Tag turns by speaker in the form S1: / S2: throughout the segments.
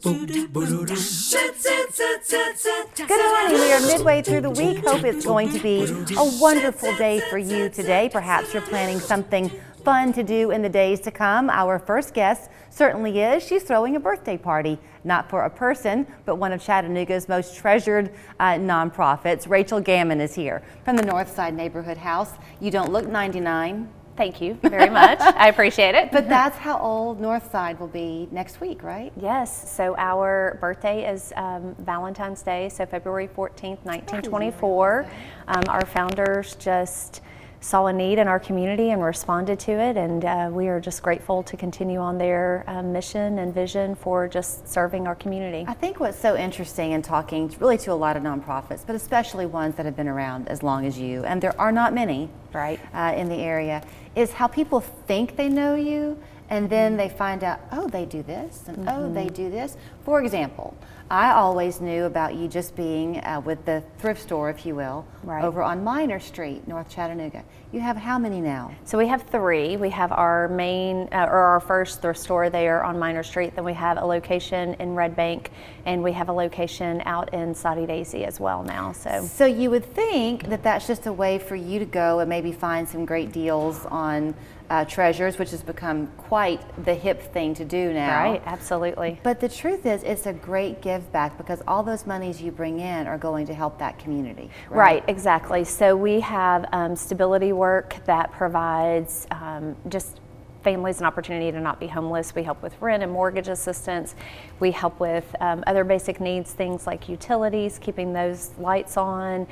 S1: Good morning. We are midway through the week. Hope it's going to be a wonderful day for you today. Perhaps you're planning something fun to do in the days to come. Our first guest certainly is. She's throwing a birthday party, not for a person, but one of Chattanooga's most treasured nonprofits. Rachel Gammon is here from the Northside Neighborhood House. You don't look 99.
S2: Thank you very much. I appreciate it.
S1: But that's how old Northside will be next week, right?
S2: Yes. So our birthday is Valentine's Day, so February 14th, 1924. Our founders just saw a need in our community and responded to it, and we are just grateful to continue on their mission and vision for just serving our community.
S1: I think what's so interesting in talking really to a lot of nonprofits, but especially ones that have been around as long as you, and there are not many
S2: right
S1: in the area, is how people think they know you, and then they find out, oh, they do this, and oh, they do this. For example, I always knew about you just being with the thrift store, if you will, over on Minor Street, North Chattanooga. You have how many now?
S2: So we have 3. We have our main, or our first thrift store there on Minor Street. Then we have a location in Red Bank, and we have a location out in Soddy Daisy as well now.
S1: So you would think that that's just a way for you to go and maybe find some great deals on treasures, which has become quite the hip thing to do now.
S2: Right, absolutely.
S1: But the truth is, it's a great give back because all those monies you bring in are going to help that community.
S2: Right, exactly. So we have stability work that provides just families an opportunity to not be homeless. We help with rent and mortgage assistance. We help with other basic needs, things like utilities, keeping those lights on.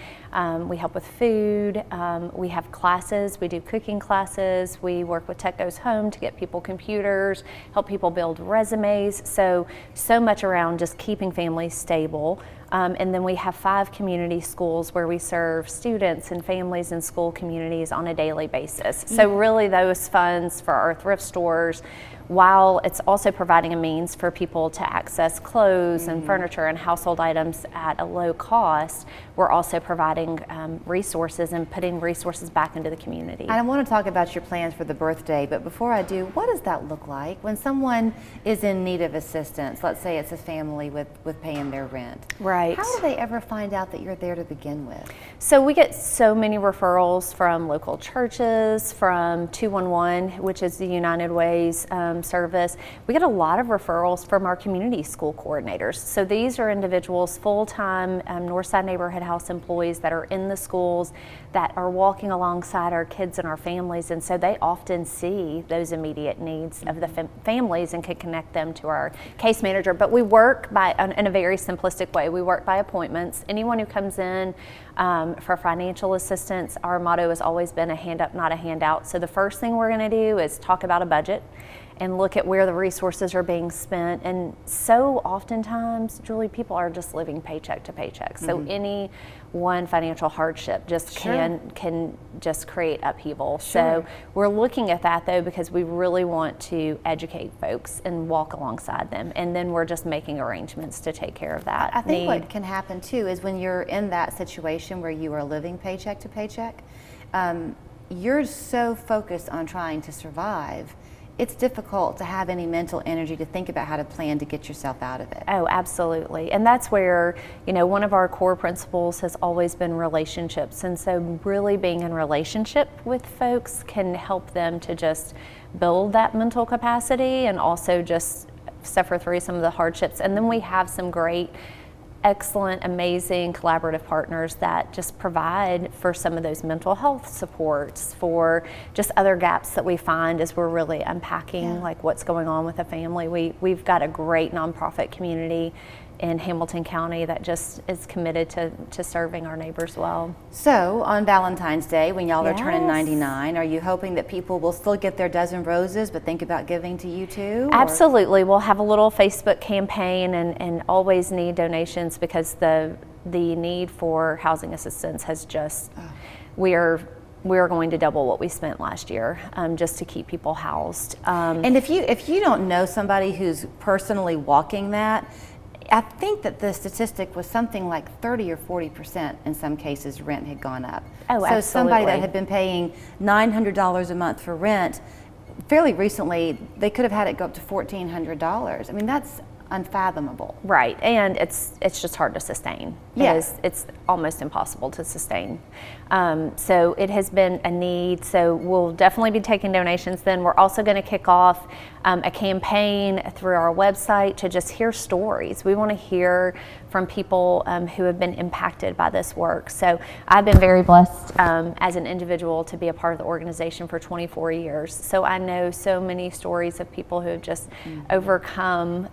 S2: We help with food. We have classes. We do cooking classes. We work with Tech Goes Home to get people computers, help people build resumes. So much around just keeping families stable. And then we have 5 community schools where we serve students and families in school communities on a daily basis. So really those funds for our thrift stores, while it's also providing a means for people to access clothes and furniture and household items at a low cost, we're also providing resources and putting resources back into the community.
S1: I want to talk about your plans for the birthday, but before I do, what does that look like when someone is in need of assistance? Let's say it's a family with paying their rent.
S2: Right.
S1: How do they ever find out that you're there to begin with?
S2: So we get so many referrals from local churches, from 211, which is the United Way's service. We get a lot of referrals from our community school coordinators. So these are individuals, full-time Northside Neighborhood House employees that are in the schools that are walking alongside our kids and our families, and so they often see those immediate needs of the families and can connect them to our case manager. But we work in a very simplistic way. We work by appointments. Anyone who comes in for financial assistance, our motto has always been a hand up, not a handout. So the first thing we're going to do is talk about a budget and look at where the resources are being spent. And so oftentimes, Julie, people are just living paycheck to paycheck. So any one financial hardship just can just create upheaval. So we're looking at that though, because we really want to educate folks and walk alongside them. And then we're just making arrangements to take care of that.
S1: I think what can happen too is when you're in that situation where you are living paycheck to paycheck, you're so focused on trying to survive, it's difficult to have any mental energy to think about how to plan to get yourself out of it.
S2: Oh, absolutely. And that's where, one of our core principles has always been relationships. And so really being in relationship with folks can help them to just build that mental capacity and also just suffer through some of the hardships. And then we have some great, excellent, amazing collaborative partners that just provide for some of those mental health supports, for just other gaps that we find as we're really unpacking like what's going on with a family. We've got a great nonprofit community in Hamilton County that just is committed to serving our neighbors well.
S1: So on Valentine's Day, when y'all are turning 99, are you hoping that people will still get their dozen roses but think about giving to you too?
S2: Absolutely. We'll have a little Facebook campaign and always need donations because the need for housing assistance has just, we're going to double what we spent last year just to keep people housed.
S1: And if you don't know somebody who's personally walking that, I think that the statistic was something like 30 or 40% in some cases rent had gone up.
S2: Oh,
S1: so
S2: absolutely.
S1: somebody that had been paying $900 a month for rent, fairly recently, they could have had it go up to $1,400. I mean, that's unfathomable.
S2: Right, and it's just hard to sustain.
S1: Yes.
S2: It's almost impossible to sustain. So it has been a need, so we'll definitely be taking donations then. We're also going to kick off a campaign through our website to just hear stories. We want to hear from people who have been impacted by this work. So I've been very blessed as an individual to be a part of the organization for 24 years. So I know so many stories of people who have just overcome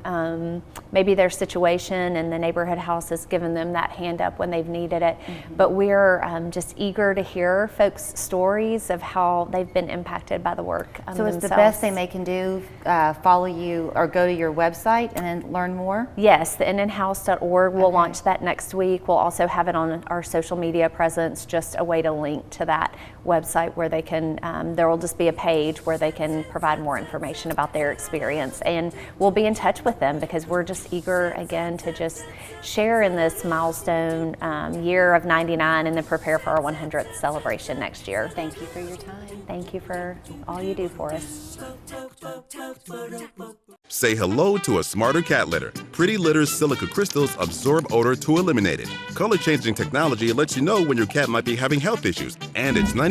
S2: maybe their situation, and the neighborhood house has given them that hand up when they've needed it. But we're just eager to hear folks' stories of how they've been impacted by the work.
S1: So it's the best thing they can do, follow you or go to your website and then learn more?
S2: Yes, the innandhouse.org. We'll launch that next week. We'll also have it on our social media presence, just a way to link to that website where they can, there will just be a page where they can provide more information about their experience. And we'll be in touch with them because we're just eager, again, to just share in this milestone year of 99 and then prepare for our 100th celebration next year.
S1: Thank you for your time.
S2: Thank you for all you do for us.
S3: Say hello to a smarter cat litter. Pretty Litter's silica crystals absorb odor to eliminate it. Color changing technology lets you know when your cat might be having health issues, and it's 90